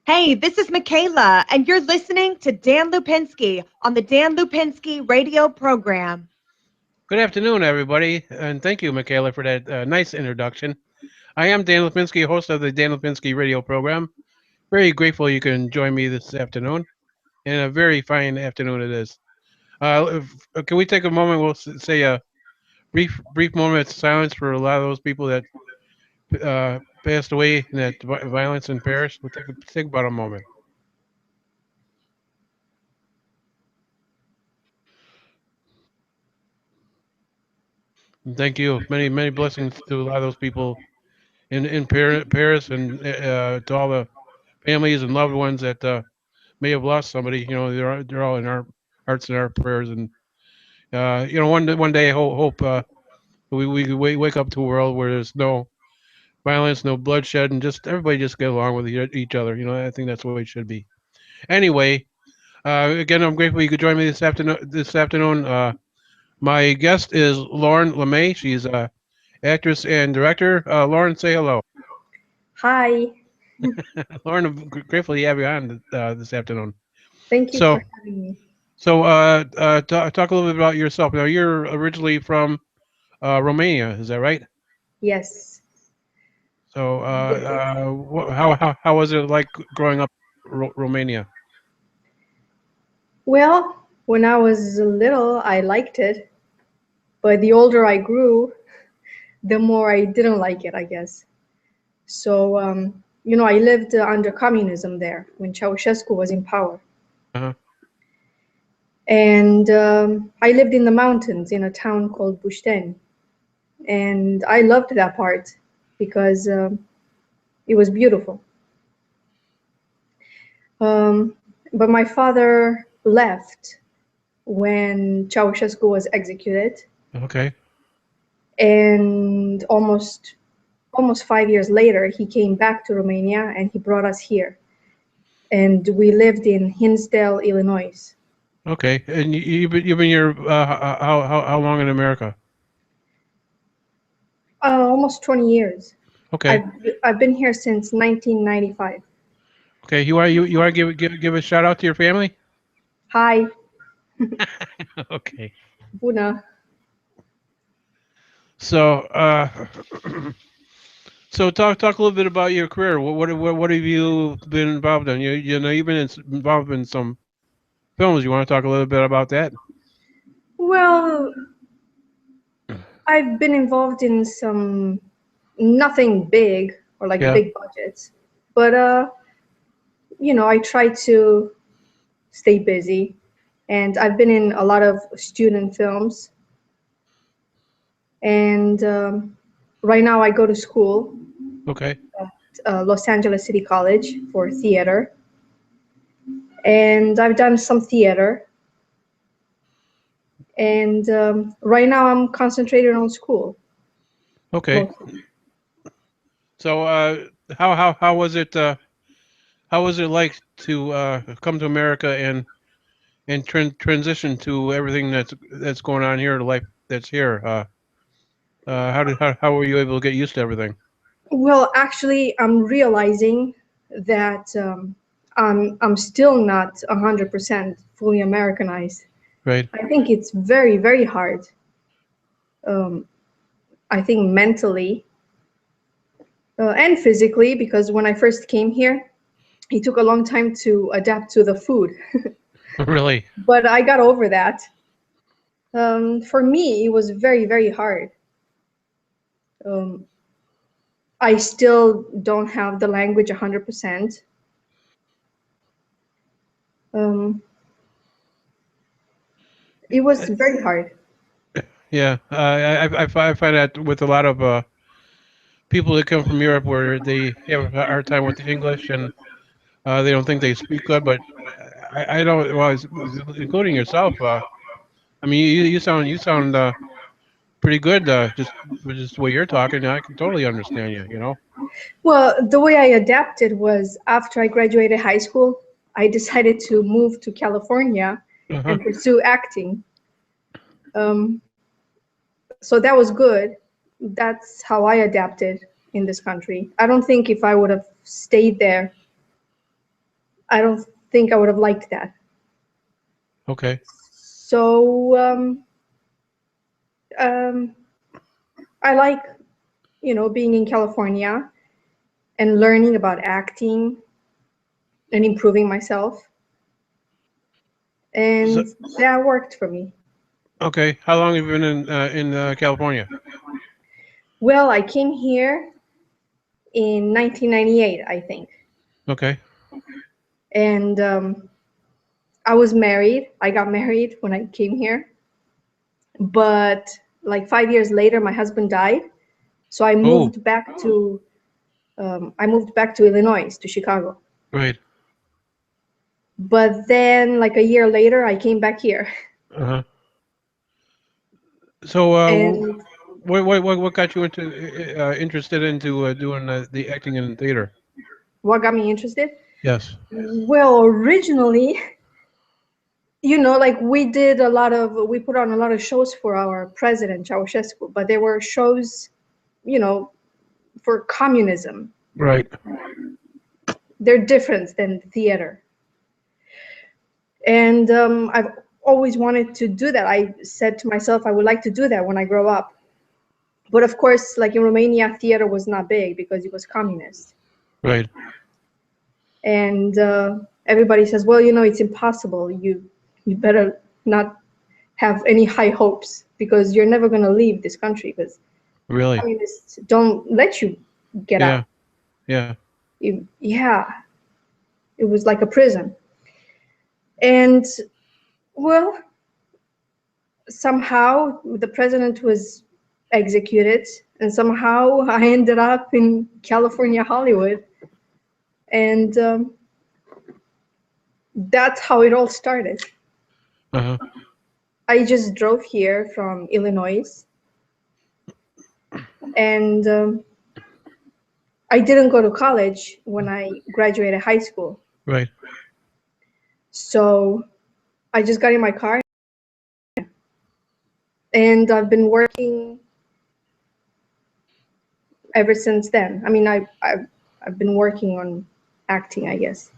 Hey, this is Michaela, and you're listening to Dan Lupinski on the Dan Lupinski radio program. Good afternoon, everybody, and thank you, Michaela, for that nice introduction. I am Dan Lipinski, host of the Dan Lipinski radio program. Very grateful you can join me this afternoon, and a very fine afternoon it is. Can we take a moment? We'll say a brief moment of silence for a lot of those people that passed away in that violence in Paris. We'll take about a moment. And thank you. Many blessings to a lot of those people in Paris, and to all the families and loved ones that may have lost somebody. They're all in our hearts and our prayers. And one day I hope we wake up to a world where there's no violence, no bloodshed, and just everybody just get along with each other. I think that's the way it should be. Anyway, again, I'm grateful you could join me this afternoon. My guest is Lauren Lemay. She's a actress and director. Lauren, say hello. Hi, Lauren, I'm grateful you have you on this afternoon. thank you So, for having me. talk a little bit about yourself. Now, you're originally from Romania, is that right? Yes. So, Yes. how was it like growing up in Romania? Well, when I was little, I liked it, but the older I grew, the more I didn't like it, I guess. So, I lived under communism there when Ceausescu was in power. Uh-huh. And I lived in the mountains in a town called Bușteni. And I loved that part because it was beautiful. But my father left when Ceausescu was executed, Okay. and almost 5 years later, he came back to Romania and he brought us here. And we lived in Hinsdale, Illinois. Okay. And you've been here how long in America? Almost 20 years. Okay. I've I've been here since 1995. Okay. You want to give a shout out to your family? Hi, Okay. Bună. So, so talk a little bit about your career. What have you been involved in? You've been involved in some films. You want to talk a little bit about that? Well, I've been involved in some nothing big or like Yeah. big budgets, but I try to stay busy, and I've been in a lot of student films. And right now, I go to school Okay. at Los Angeles City College for theater, and I've done some theater. And right now, I'm concentrated on school Okay. mostly. So, how was it? How was it like to come to America and transition to everything that's going on here, the life that's here? How were you able to get used to everything? Well, actually, I'm realizing that I'm still not 100% fully Americanized. Right. I think it's very, very hard. Um, I think mentally and physically, because when I first came here, it took a long time to adapt to the food, Really. but I got over that. For me, it was very, very hard. Um, I still don't have the language 100%. Um, it was very hard. Yeah. I find that with a lot of people that come from Europe, where they have a hard time with the English, and they don't think they speak good. But I don't. Well, including yourself. I mean, you sound pretty good. Just the way you're talking, I can totally understand you. Well, the way I adapted was after I graduated high school, I decided to move to California Uh-huh. and pursue acting. Um, so that was good. That's how I adapted in this country. I don't think if I would have stayed there, I don't think I would have liked that. Okay. So um, I like, being in California and learning about acting and improving myself. So, And that worked for me. okay. How long have you been in California? Well, I came here in 1998, I think. Okay. And I was married. I got married when I came here. But like 5 years later, my husband died. So Oh, I moved back to Illinois, to Chicago. right. But then like a year later, I came back here. Uh-huh. So, And what got you into interested into doing the acting in theater? what got me interested? Yes. Well, originally, like we put on a lot of shows for our president, Ceausescu, but they were shows, you know, for communism. Right. They're different than theater. And I've always wanted to do that. I said to myself, I would like to do that when I grow up. But of course, like in Romania, theater was not big because it was communist. Right. And everybody says, well, it's impossible. You better not have any high hopes because you're never going to leave this country because Really. communists don't let you get Yeah. out. Yeah. Yeah, it was like a prison. And well, somehow the president was executed, and somehow I ended up in California, Hollywood. And that's how it all started. Uh-huh. I just drove here from Illinois, and I didn't go to college when I graduated high school. Right. So I just got in my car, and I've been working ever since then. I mean, I've been working on acting, I guess.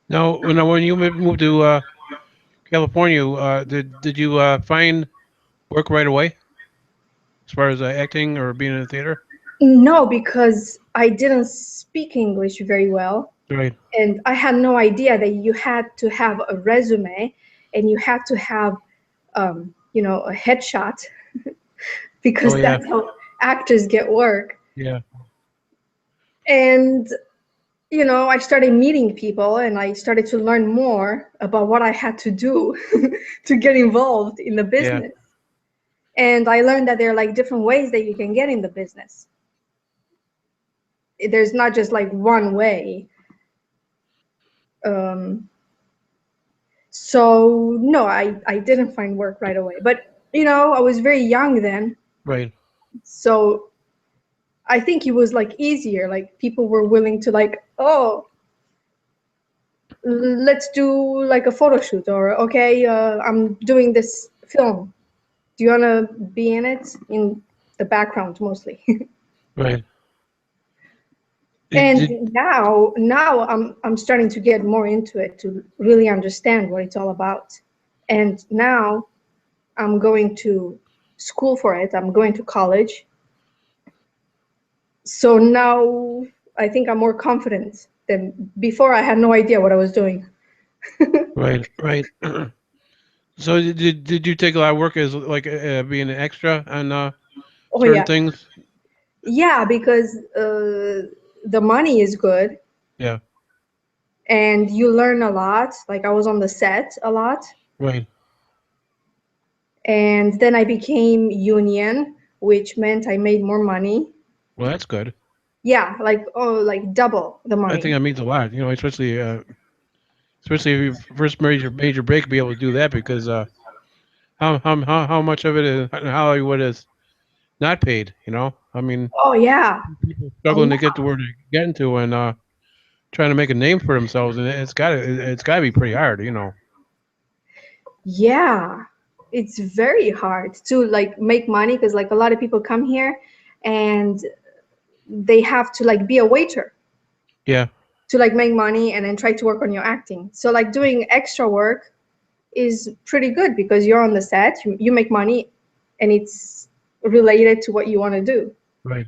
Now, when you moved to California, did you find work right away as far as acting or being in the theater? No, because I didn't speak English very well, Right. and I had no idea that you had to have a resume and you had to have, a headshot Oh because yeah. that's how actors get work. Yeah. And I started meeting people and I started to learn more about what I had to do to get involved in the Yeah. business. And I learned that there are like different ways that you can get in the business. There's not just like one way. Um, so no, I didn't find work right away. But I was very young then. Right. So I think it was like easier. Like people were willing to like, oh, let's do like a photo shoot, or okay, I'm doing this film. Do you want to be in it? In the background mostly. Right. Did And now I'm starting to get more into it to really understand what it's all about. And now I'm going to school for it. I'm going to college. So now I think I'm more confident than before. I had no idea what I was doing. right. Right. So did you take a lot of work as like being an extra on Oh certain yeah, things? yeah, because the money is good Yeah. and you learn a lot. Like I was on the set a lot, Right. and then I became union, which meant I made more money. Well, that's good. Yeah, like double the I think money. that means a lot. Especially if you first major break, be able to do that because how much of it is in Hollywood is not paid. I mean, Oh yeah, people a struggling to get lot. to where they're getting to and trying to make a name for themselves, and it's gotta be pretty hard. Yeah, it's very hard to like make money because like a lot of people come here and they have to like be a waiter. Yeah. to like make money and then try to work on your acting. So like doing extra work is pretty good because you're on the set, you make money, and it's related to what you want to do. Right.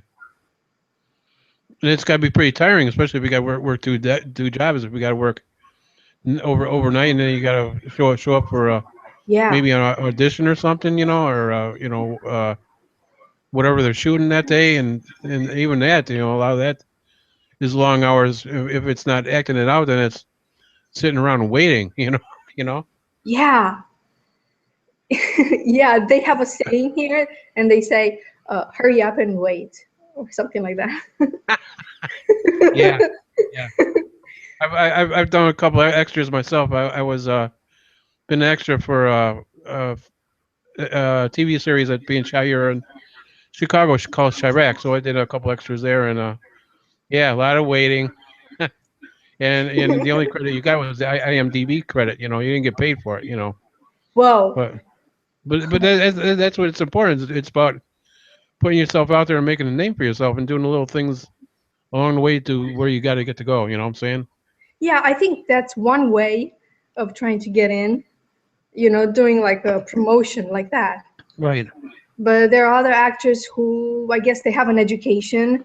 And it's got to be pretty tiring, especially if you got to work two jobs. If you got to work overnight, and then you got to show up for Yeah. maybe an audition or something, or whatever they're shooting that day, and even that, a lot of that is long hours. If it's not acting it out, then it's sitting around waiting, you know. Yeah. Yeah, they have a saying here, and they say, hurry up and wait, or something like that. Yeah, yeah. I've done a couple of extras myself. I was been an extra for TV series that being shot here in Chicago called Chirac. So I did a couple extras there, and yeah, a lot of waiting. And the only credit you got was the IMDb credit. You didn't get paid for it. Whoa. But that's what it's important. It's about putting yourself out there and making a name for yourself and doing the little things along the way to where you got to get to go. You know what I'm saying? Yeah, I think that's one way of trying to get in, doing like a promotion like that. Right. But there are other actors who, I guess, they have an education,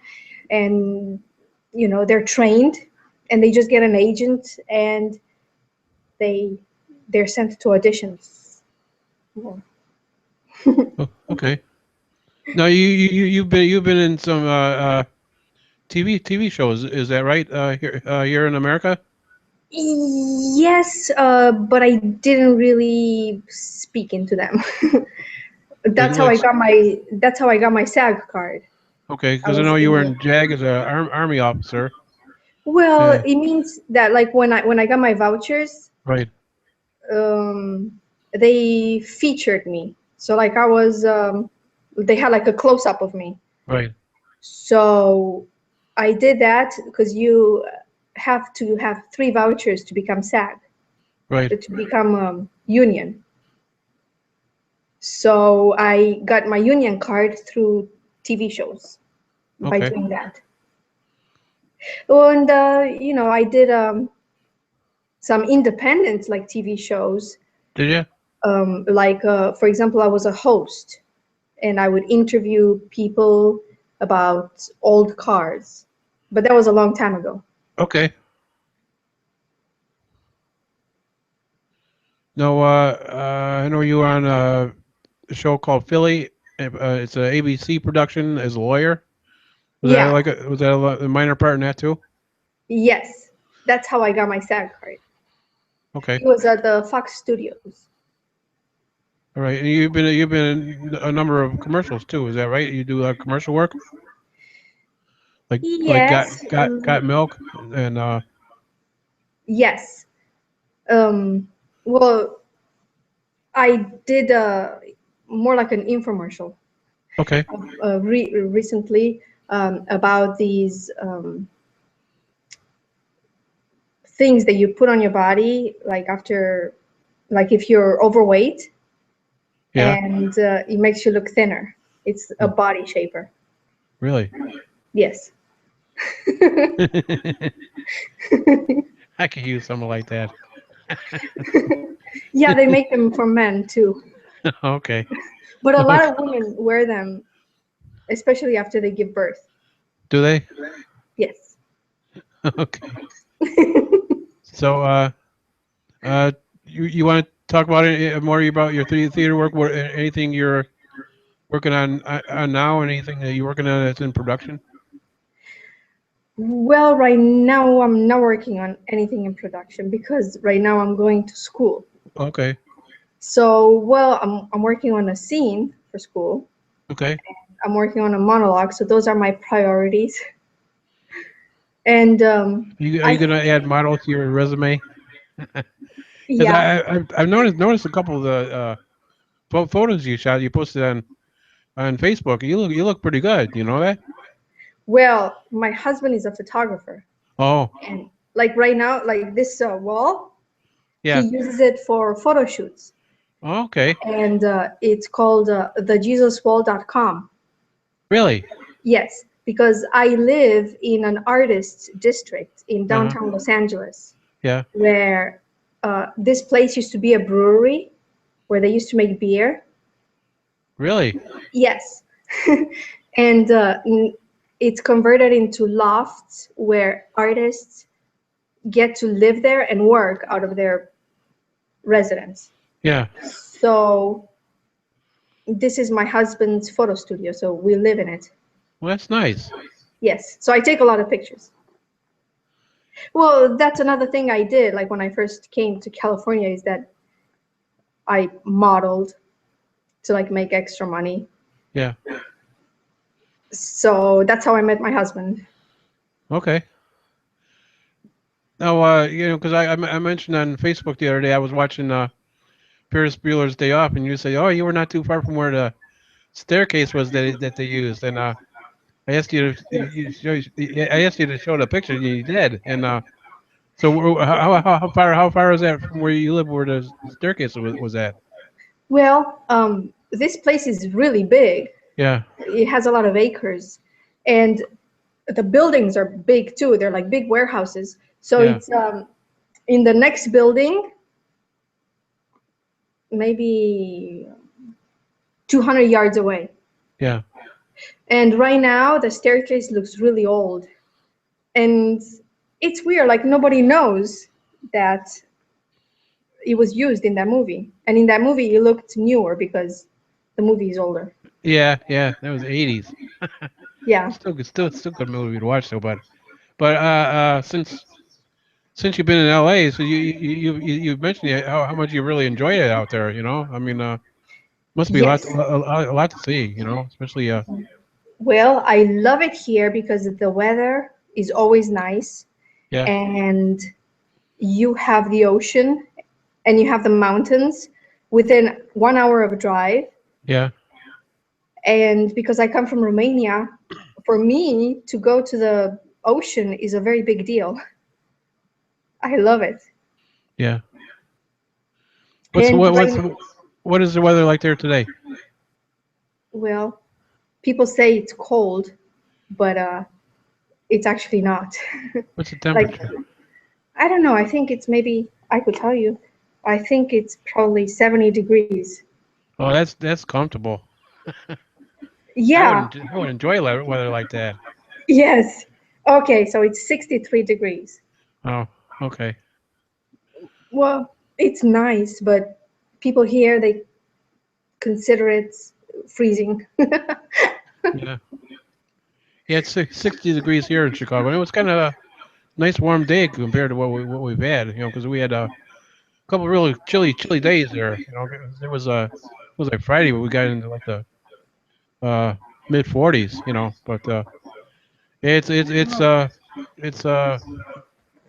and they're trained, and they just get an agent, and they're sent to auditions. Yeah. Oh, okay. Now you've been in some TV shows. Is that right? Here in America. Yes, but I didn't really speak into them. Like, That's how I got my SAG card. okay, I because I was know you in were the in JAG as a army officer. Well, Yeah. it means that like when I got my vouchers, Right. they featured me. So like they had like a close up of me. Right. So I did that because you have to have 3 vouchers to become SAG, Right. to become union. So I got my union card through TV shows by Okay. doing that. And I did some independent like TV shows. Did you? For example, I was a host, and I would interview people about old cars, but that was a long time ago. Okay. No, I know you were on a show called Philly. It's a ABC production as a lawyer. Yeah, Was that a minor part in that too? yes, that's how I got my SAG card. Okay. It was at the Fox Studios. All right. And you've been in a number of commercials too. Is that right? You do commercial work, like Yes, got milk and yes. Well, I did more like an infomercial okay. recently about these things that you put on your body, like if you're overweight, Yeah. and it makes you look thinner. It's a Hmm. body shaper. Really? Yes. I could use something like that. Yeah, they make them for men too, Okay. but a lot Okay. of women wear them, especially after they give birth. Do they? Yes. Okay. So, you want to talk about more about your theater work? Anything you're working on now? Anything that you're working on that's in production? Well, right now I'm not working on anything in production because right now I'm going to school. Okay. So, well, I'm working on a scene for school. Okay. I'm working on a monologue, so those are my priorities. And Are you I gonna add model to your resume? Because yeah. I've noticed a couple of the photos you shot. You posted on Facebook. You look pretty good. You know that? Well, my husband is a photographer, Oh, and like right now, like this wall, he yeah. uses it for photo shoots, Oh, okay. and it's called thejesuswall.com. Really? Yes. because I live in an artist district in Uh-huh. downtown Los Angeles, Yeah. where this place used to be a brewery where they used to make beer. Really? Yes. And it's converted into lofts where artists get to live there and work out of their residence. Yeah. So this is my husband's photo studio, so we live in it. Well, that's nice. Yes. So I take a lot of pictures. Well, that's another thing I did, like when I first came to California, is that I modeled to like make extra money. Yeah. So that's how I met my husband. Okay. Now, because I mentioned on Facebook the other day I was watching Ferris Bueller's Day Off, and you say, oh, you were not too far from where the staircase was that they used, and I asked you to I asked you to show the picture, and you did, and so how far is that from where you live, where the staircase was at? Well, this place is really big. Yeah. It has a lot of acres, and the buildings are big too. They're like big warehouses. So Yeah. it's in the next building, maybe 200 yards away. Yeah. And right now, the staircase looks really old. And it's weird, like nobody knows that it was used in that movie. And in that movie, it looked newer because the movie is older. Yeah. Yeah. That was the 80s. Yeah. Still good movie to watch though, but since you've been in LA, so you mentioned how much you really enjoy it out there. I mean, must be Yes. a lot to see. Especially Well, I love it here because the weather is always nice yeah, and you have the ocean and you have the mountains within 1 hour of a drive. yeah, And because I come from Romania, for me to go to the ocean is a very big deal. I love it. yeah. What's And what right, what's what is the weather like there today? well, people say it's cold, but it's actually not. What's the Like, temperature? I don't know. I think it's maybe, I could tell you. I think it's probably 70 degrees. Oh, that's comfortable. Yeah, I would enjoy weather like that. yes. Okay, so it's 63 degrees. Oh, okay. Well, it's nice, but people here, they consider it freezing. Yeah, yeah. It's 60 degrees here in Chicago, and it was kind of a nice warm day compared to what we've had. Because we had a couple really chilly days there. There was it was like Friday, but we got into like the uh mid 40s. But it's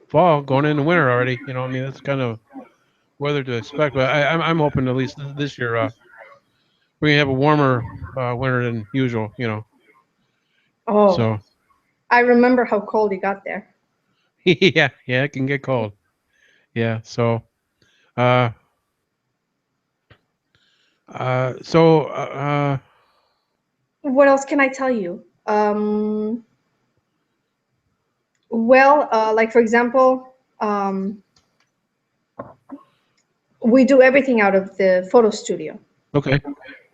fall going into winter already. I mean that's kind of weather to expect. But I'm hoping at least this year we're gonna have a warmer winter than usual. Oh, So I remember how cold it got there. yeah, it can get cold. Yeah. Uh so What else can I tell you? Well, like for example, we do everything out of the photo studio. okay.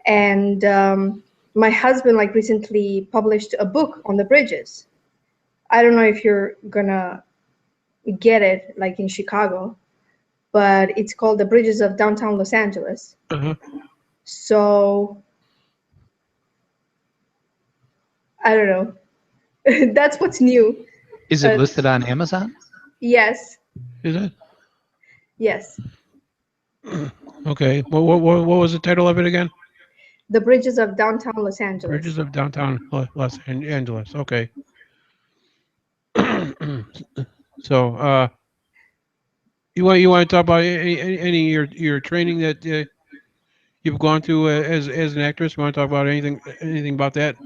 And my husband like recently published a book on the bridges. I don't know if you're gonna get it like in Chicago, but it's called The Bridges of Downtown Los Angeles. Uh-huh. So I don't know. That's what's new. Is it Uh, listed on Amazon? yes, Is it? yes. Okay. What was the title of it again? The Bridges of Downtown Los Bridges Angeles. of Downtown Los Angeles. Okay. So, you want to talk about any of your training that you've gone through as an actress? You want to talk about anything about that?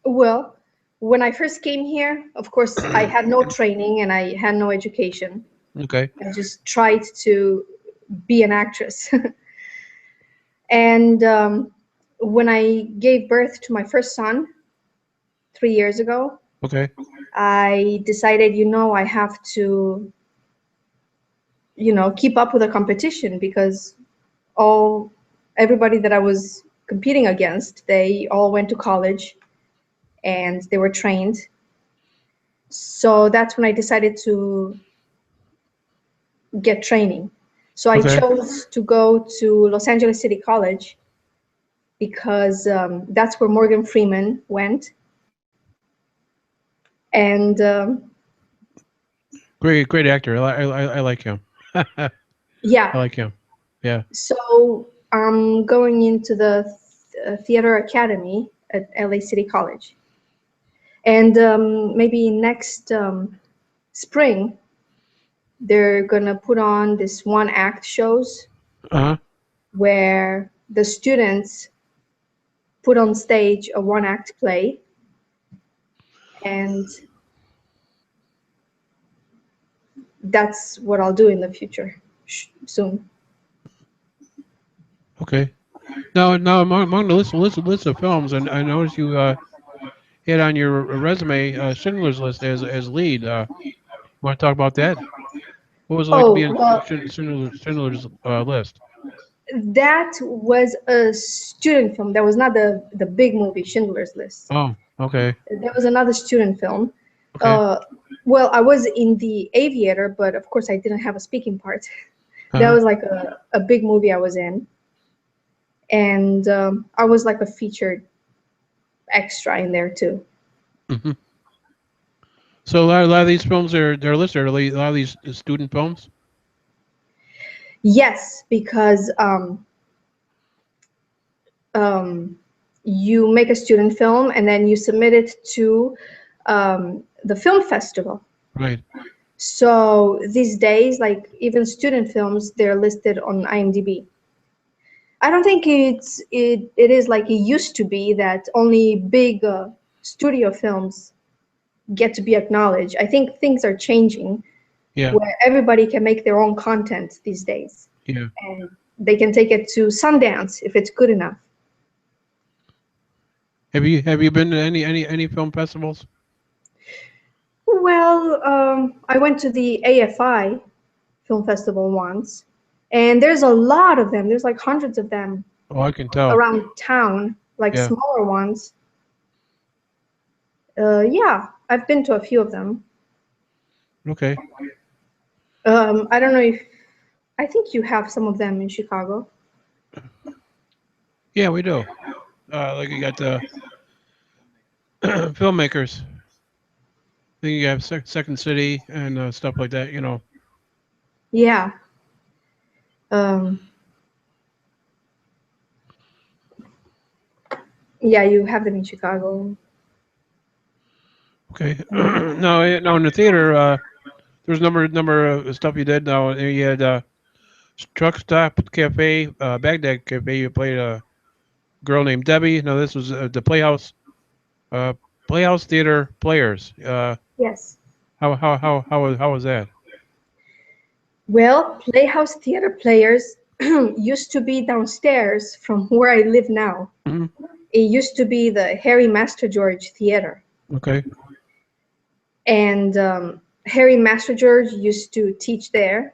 Well, when I first came here, of course, I had no training and I had no education. Okay. I just tried to be an actress. And when I gave birth to my first son 3 years ago, Okay. I decided, I have to, keep up with the competition because all everybody that I was competing against, they all went to college and they were trained. So that's when I decided to get training. So I Okay. chose to go to Los Angeles City College because that's where Morgan Freeman went. And Great actor. I like him. I yeah, like him. Yeah. so I'm going into the Theater Academy at LA City College. And maybe next spring, they're gonna put on this one act shows Uh-huh. where the students put on stage a one act play, and that's what I'll do in the future soon. Okay. Now among the list of films, and I noticed you had on your resume Schindler's List as lead. Want to talk about that? What was it like to be Oh, in well, Schindler's List? that was a student film. That was not the big movie, Schindler's List. Oh, okay. There was another student film. Okay. Uh, well, I was in The Aviator, but of course I didn't have a speaking part. That Uh-huh. was like a big movie I was in. And I was like a featured extra in there too. Hmm. So a lot of these films they're listed. Are a lot of these student films? Yes, because um, you make a student film and then you submit it to the film festival. Right. So these days, like even student films, they're listed on IMDb. I don't think it is like it used to be that only big studio films get to be acknowledged. I think things are changing Yeah. where everybody can make their own content these days, Yeah. and they can take it to Sundance if it's good enough. Have you been to any film festivals? Well, I went to the AFI Film Festival once, and there's a lot of them. There's like hundreds of them Oh, I can tell. around town, like Yeah. smaller ones. Yeah, I've been to a few of them. Okay. I don't know if I think you have some of them in Chicago. Yeah, we do. Like you got the filmmakers. Then you have Second City and stuff like that. Yeah. Um, yeah, you have them in Chicago. Okay. No, in the theater, there's number of stuff you did. Now you had Truck Stop Cafe, Baghdad Cafe. You played a girl named Debbie. Now this was the uh, Playhouse Theater Players. Yes. How was that? Well, Playhouse Theater Players used to be downstairs from where I live now. Hmm. It used to be the Harry Master George Theater. Okay. And Harry Master George used to teach there.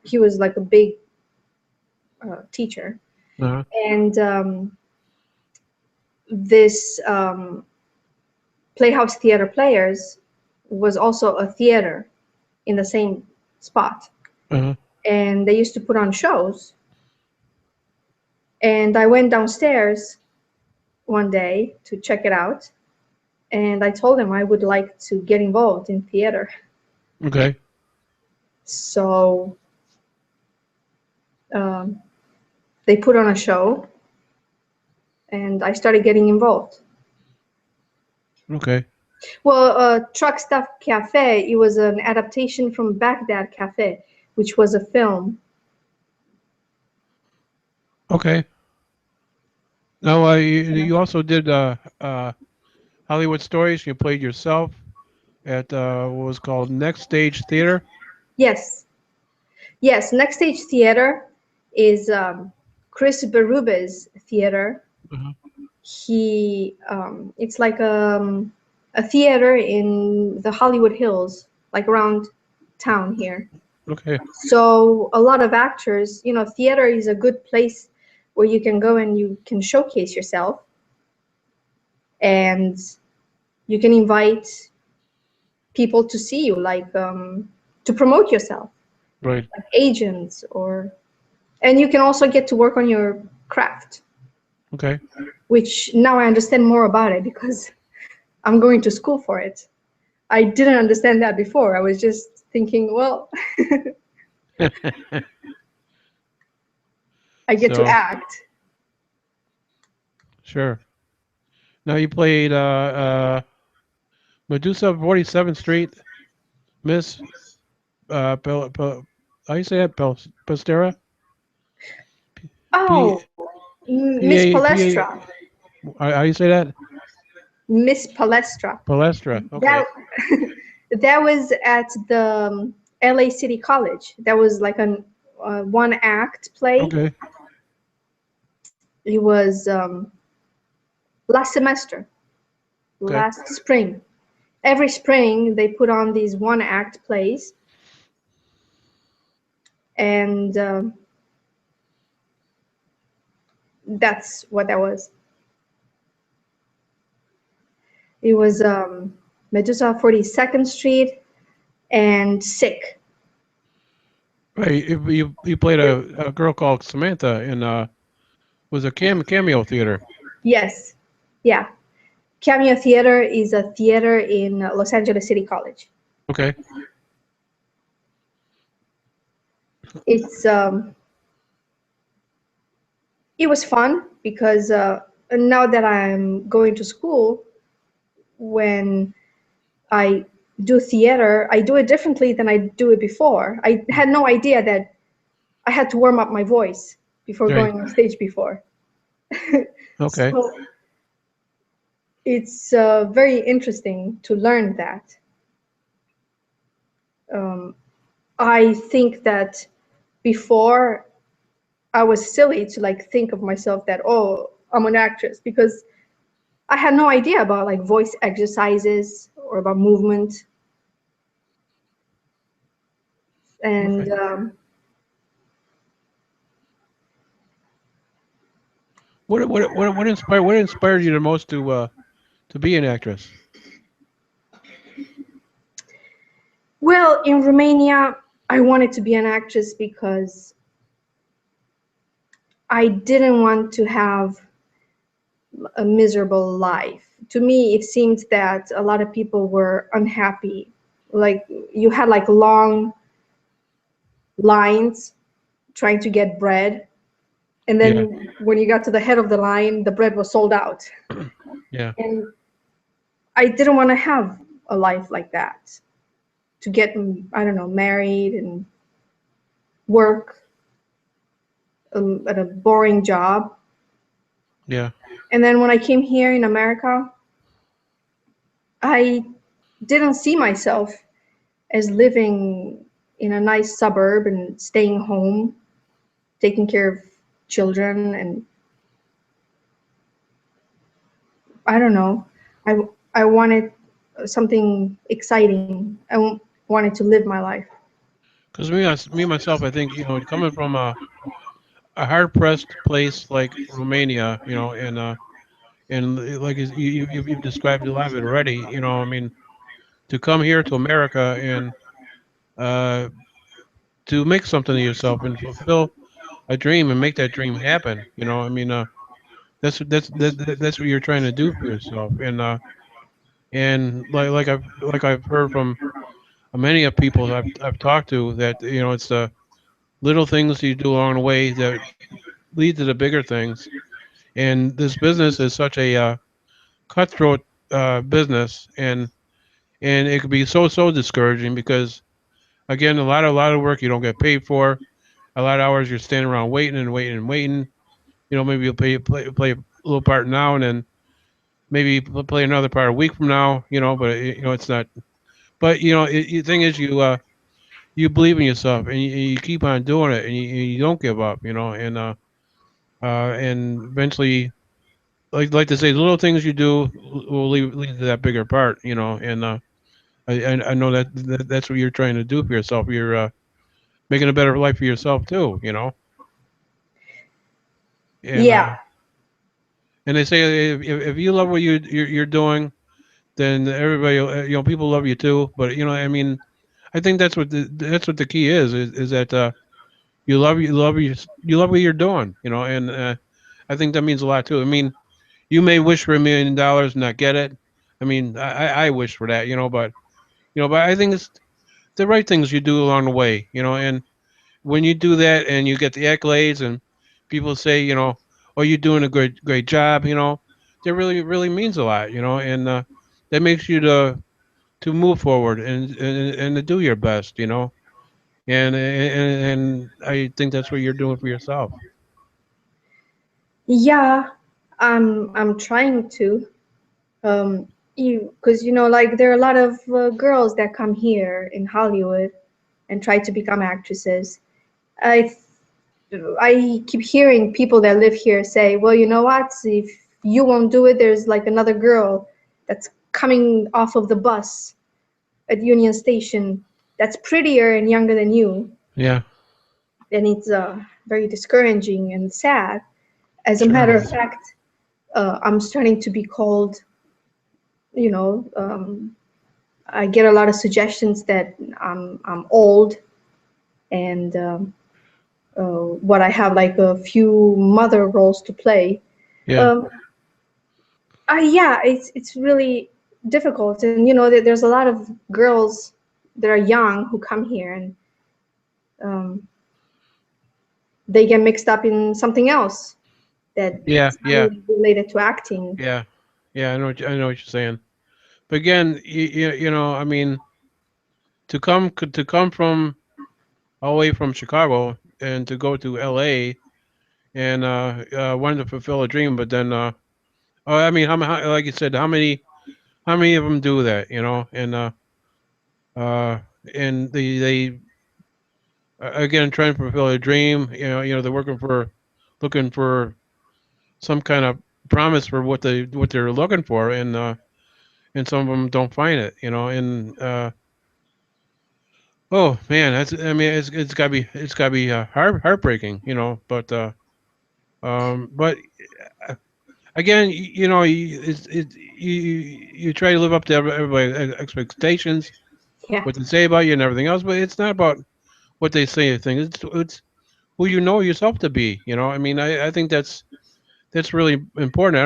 He was like a big teacher. Uh-huh. And this Playhouse Theater Players was also a theater in the same spot. Uh-huh. And they used to put on shows. And I went downstairs one day to check it out. And I told them I would like to get involved in theater. Okay. So um, they put on a show and I started getting involved. Okay. Well, Truck Stop Cafe, it was an adaptation from Baghdad Cafe, which was a film. Okay. Now you also did Hollywood Stories. You played yourself at what was called Next Stage Theater. Yes, yes. Next Stage Theater is Chris Berube's theater. Uh-huh. It's like a theater in the Hollywood Hills, like around town here. Okay. So a lot of actors, theater is a good place where you can go and you can showcase yourself, and you can invite people to see you, like to promote yourself, Right. like agents, and you can also get to work on your craft, Okay. which now I understand more about it because I'm going to school for it. I didn't understand that before. I was just thinking, well, I get to So act. sure. Now you played Medusa 47th Street, Miss how you say that? Pastera? P Oh, P Miss A P A. Palestra. How you say that? Miss Palestra. Palestra. That Okay. that was at the LA City College. That was like a one act play. Okay. It was last semester, Okay. last spring. Every spring they put on these one act plays, and that's what that was. It was Medusa 42nd Street and Sick. Right. You played a girl called Samantha in was a cameo theater. Yes, yeah. Cameo Theater is a theater in Los Angeles City College. Okay. It's it was fun because now that I'm going to school, when I do theater, I do it differently than I do it before. I had no idea that I had to warm up my voice before Right. going on stage before. Okay. So it's very interesting to learn that. Um, I think that before I was silly to like think of myself that, oh, I'm an actress, because I had no idea about like voice exercises or about movement. Okay. And what inspired you the most to be an actress? well, in Romania, I wanted to be an actress because I didn't want to have a miserable life. To me, it seemed that a lot of people were unhappy. Like you had like long lines trying to get bread, and Yeah. then when you got to the head of the line, the bread was sold out. Yeah. And I didn't want to have a life like that. To get, I don't know, married and work at a boring job. Yeah. And then when I came here in America, I didn't see myself as living in a nice suburb and staying home, taking care of children, and I don't know. I I wanted something exciting. Wanted to live my life. Because me myself, I think coming from a hard pressed place like Romania, and like you've described a lot of it already. I mean, to come here to America and uh, to make something of yourself and fulfill a dream and make that dream happen. I mean, that's what you're trying to do for yourself. And like I've heard from many of people that I've talked to that it's the little things you do along the way that lead to the bigger things. And this business is such a cutthroat business, and it could be so discouraging because again, a lot of work you don't get paid for. A lot of hours you're standing around waiting and waiting and waiting. Maybe you'll play a little part now and then maybe play another part a week from now. But it's not. But the thing is, you believe in yourself and you keep on doing it and you don't give up. And eventually, like to say, the little things you do will lead to that bigger part, and I know that's what you're trying to do for yourself. You're making a better life for yourself too, and Yeah, they say if you love what you're doing, then everybody, people love you too. But I mean, I think that's what the key is that you love what you're doing, and I think that means a lot too. I mean, you may wish for $1 million and not get it. I mean, I wish for that, but but I think it's the right things you do along the way, and when you do that and you get the accolades and people say, oh, you're doing a great job, that really means a lot, and that makes you to move forward and to do your best, and I think that's what you're doing for yourself. yeah, I'm trying to. Because like there are a lot of girls that come here in Hollywood and try to become actresses. I I keep hearing people that live here say, well, you know what? If you won't do it, there's like another girl that's coming off of the bus at Union Station that's prettier and younger than you. Yeah, And it's very discouraging and sad. As a sure matter it of is. fact, I'm starting to be called, you know, I get a lot of suggestions that I'm old and what I have like a few mother roles to play. Yeah, Um, yeah, it's really difficult, and there's a lot of girls that are young who come here and um, they get mixed up in something else yeah, that's not yeah, really related to acting. yeah, yeah. I know what you're saying. But again, I mean, to come from all the way from Chicago and to go to L.A. and wanted to fulfill a dream, but then oh, I mean, like you said, how many of them do that, uh, and they again trying to fulfill a dream, they're looking for some kind of promise for what they're looking for, and some of them don't find it, and oh man, that's I mean, it's gotta be heartbreaking, but but again, you try to live up to everybody's expectations, Yeah. what they say about you and everything else, but it's not about what they say. I think it's who you know yourself to be. I mean, I think that's really important. I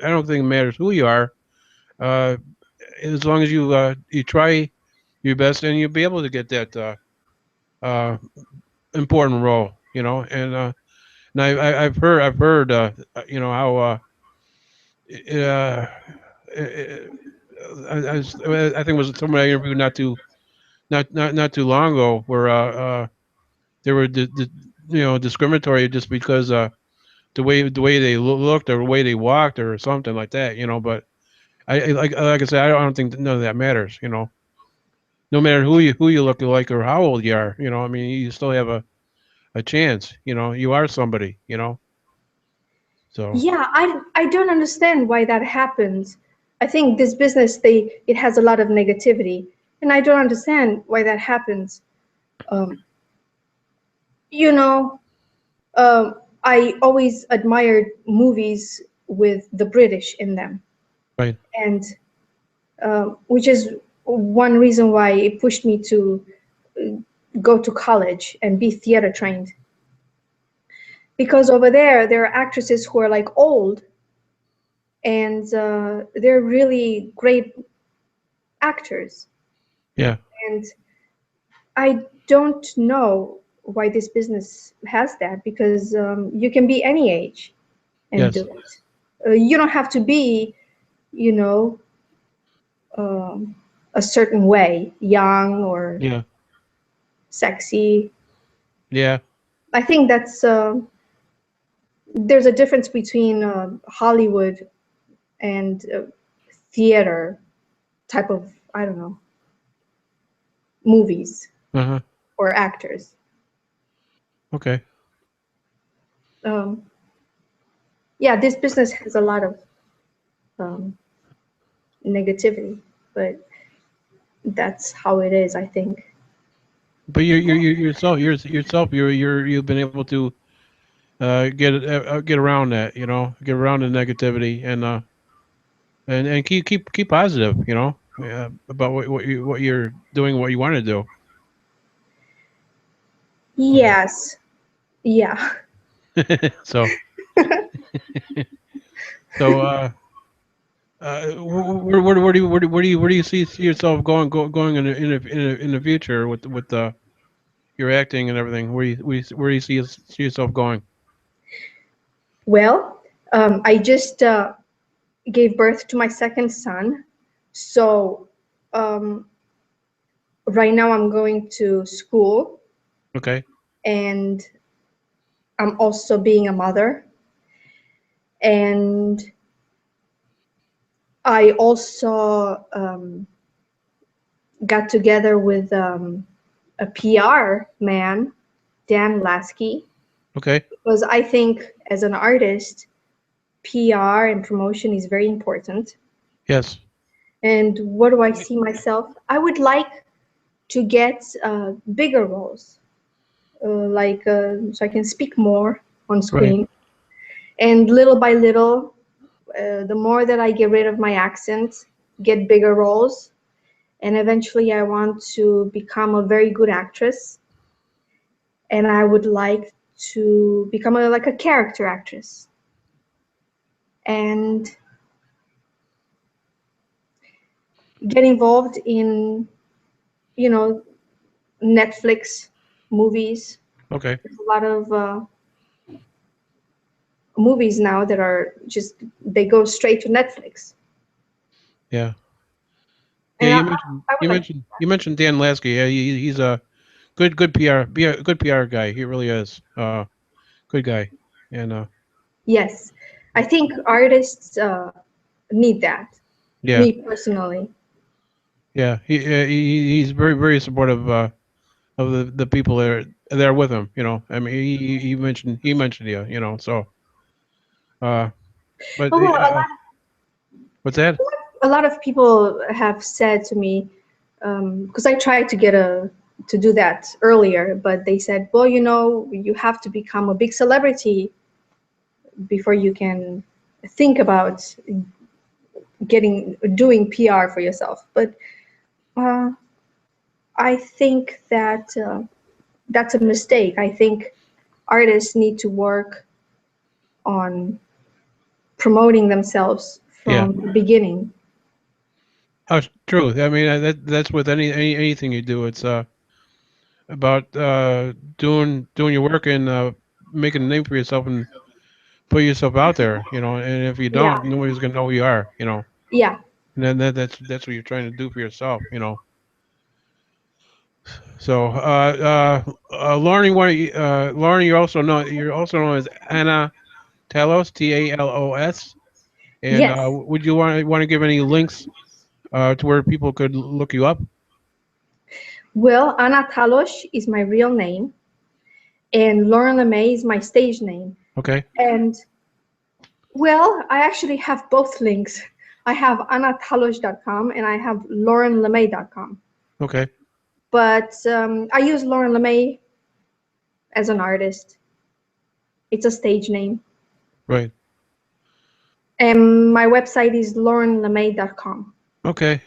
don't think it matters who you are, uh, as long as you try your best and you'll be able to get that uh, important role. And I've heard how uh, I think it was someone I interviewed not too long ago where they were discriminatory just because the way they looked or the way they walked or something like that. But like I said, I don't think that none of that matters. No matter who you look like or how old you are. I mean, you still have a chance. You are somebody. So Yeah, I don't understand why that happens. I think this business it has a lot of negativity, and I don't understand why that happens. Um, you know, I always admired movies with the British in them, right. and which is one reason why it pushed me to go to college and be theater trained. Because over there are actresses who are like old, and they're really great actors. Yeah. And I don't know why this business has that because you can be any age and do Yes. it. You don't have to be, you know, um, a certain way, young or Yeah. sexy. Yeah. I think there's a difference between Hollywood and theater type of, I don't know, movies Uh huh. or actors. Okay. Um, Yeah, this business has a lot of um, negativity, but that's how it is, I think. But yourself you've been able to get around that, get around the negativity, and keep positive, about what you're doing, what you want to do. So Yes, yeah. so so where do you see yourself going in the future with your acting and everything? Where do you see yourself going? Well, I just gave birth to my second son, so um, right now I'm going to school Okay. and I'm also being a mother. And I also got together with a PR man, Dan Lasky, Okay. because I think as an artist, PR and promotion is very important. Yes. And what do I see myself? I would like to get bigger roles, so I can speak more on Right. screen. And little by little, the more that I get rid of my accent, get bigger roles, and eventually I want to become a very good actress, and I would like to become like a character actress and get involved in, you know, Netflix movies. Okay. There's a lot of movies now that are just they go straight to Netflix, Yeah. Yeah. and I would like to. You mentioned Dan Lasky. Yeah. He's a good PR, be a good PR guy. He really is. Good guy. And Yes, I think artists need that. yeah. Me personally. Yeah. He's very supportive of the people that are there with him. I mean, he mentioned you. So uh, but Oh, well, what's that? a lot of people have said to me, because I tried to get to do that earlier, but they said, well, you have to become a big celebrity before you can think about doing PR for yourself. But uh, I think that that's a mistake. I think artists need to work on promoting themselves Yeah. from the beginning. Oh, it's true. I mean, that's with anything you do. It's about doing your work and making a name for yourself and put yourself out there. And if you Yeah, don't, nobody's gonna know who you are. yeah. And then that's what you're trying to do for yourself. So, Lauren, Lauren, you're also known as Anna Talos, Talos. And Yes. would you want to give any links to where people could look you up? Well, Anna Talosh is my real name, and Lauren Lemay is my stage name. Okay. And well, I actually have both links. I have anatalosh.com and I have laurenlemay.com. Okay. But I use Lauren Lemay as an artist. It's a stage name. Right. And my website is laurenlemay.com. Okay.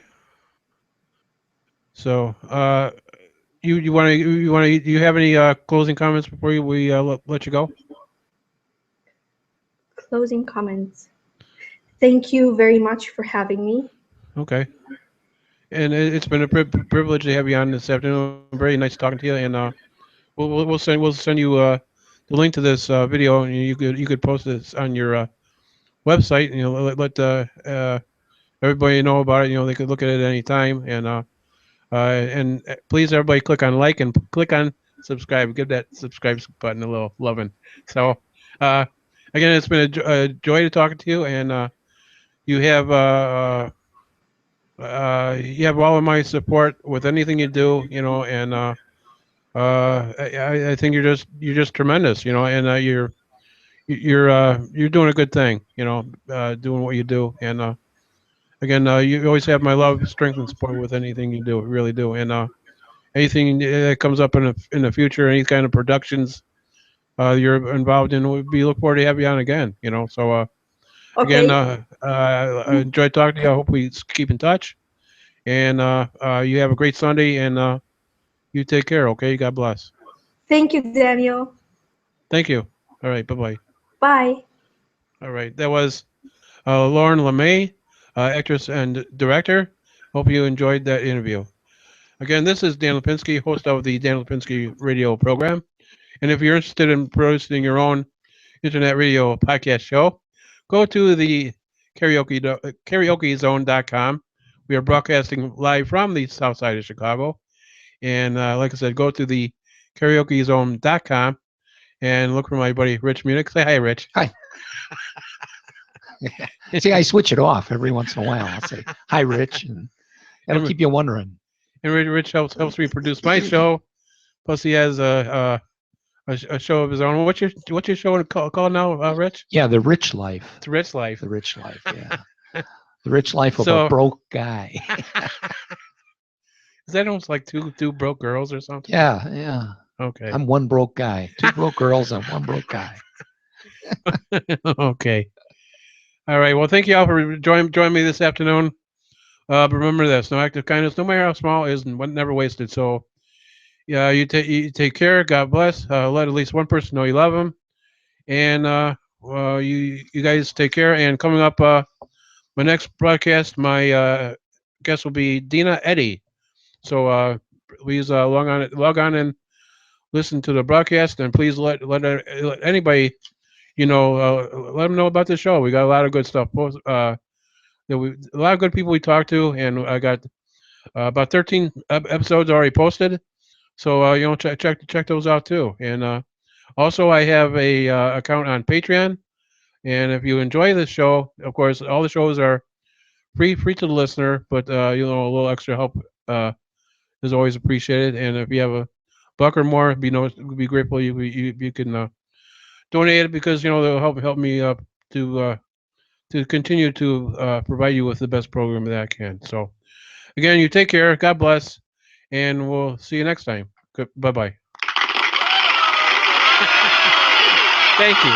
So, do you have any closing comments before we let you go? Closing comments. Thank you very much for having me. Okay. And it's been a privilege to have you on this afternoon. Very nice talking to you. And we'll send you the link to this video, and you could post this on your website, and let everybody know about it. They could look at it at any time. And please, everybody, click on like and click on subscribe. Give that subscribe button a little loving. So, uh, again, it's been a joy to talk to you, and you have you have all of my support with anything you do. And I think you're just tremendous. And you're doing a good thing. Doing what you do, and again, you always have my love, strength, and support with anything you do. Really do, and anything that comes up in the future, any kind of productions you're involved in, we look forward to have you on again. So again, Okay. I enjoyed talking to you. I hope we keep in touch, and you have a great Sunday, and you take care. Okay, God bless. Thank you, Daniel. Thank you. All right, bye bye. Bye. All right, that was Lauren Lemay, actress and director. Hope you enjoyed that interview. Again, this is Dan Lupinski, host of the Dan Lupinski radio program. And if you're interested in producing your own internet radio podcast show, go to the karaokezone.com. We are broadcasting live from the south side of Chicago. And like I said, go to the karaokezone.com and look for my buddy Rich Munich. Say hi, Rich. Hi. See, I switch it off every once in a while. I'll say, hi, Rich, and that'll keep you wondering. And Rich helps me produce my show. Plus, he has a show of his own. What's your show called now, Rich? Yeah, The Rich Life. It's Rich Life. The Rich Life, yeah. The Rich Life of So- a broke guy. Is that almost like two broke girls or something? Yeah, yeah. Okay. I'm one broke guy. Two broke girls and one broke guy. Okay. All right. Well, thank you all for joining me this afternoon. But remember this: no act of kindness, no matter how small, is never wasted. So, yeah, you take care. God bless. Let at least one person know you love them, and you guys take care. And coming up, my next broadcast, my guest will be Dina Eddy. So please log on and listen to the broadcast, and please let anybody let them know about the show. We got a lot of good stuff. A lot of good people we talked to, and I got about 13 episodes already posted. So check those out too. And also, I have a account on Patreon. And if you enjoy this show, of course, all the shows are free to the listener, but a little extra help is always appreciated. And if you have a buck or more, be grateful you can donate it, because they'll help me to continue to provide you with the best program that I can. So again, you take care. God bless, and we'll see you next time. Bye bye. Thank you.